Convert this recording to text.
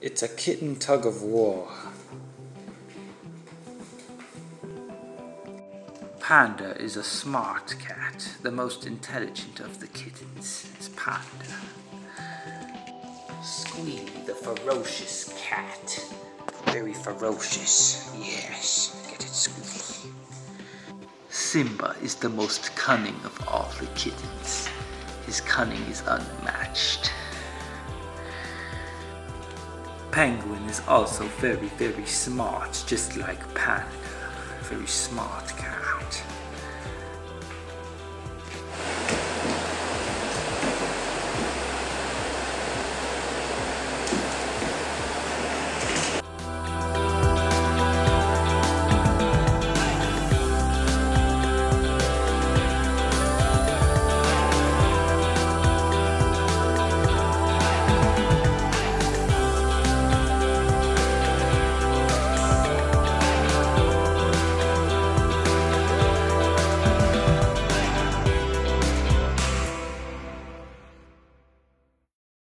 It's a kitten tug of war. Panda is a smart cat. The most intelligent of the kittens is Panda. Squealy, the ferocious cat. Very ferocious. Yes, get it, Squealy. Simba is the most cunning of all the kittens. His cunning is unmatched. Penguin is also very, very smart, just like Panda. Very smart cat.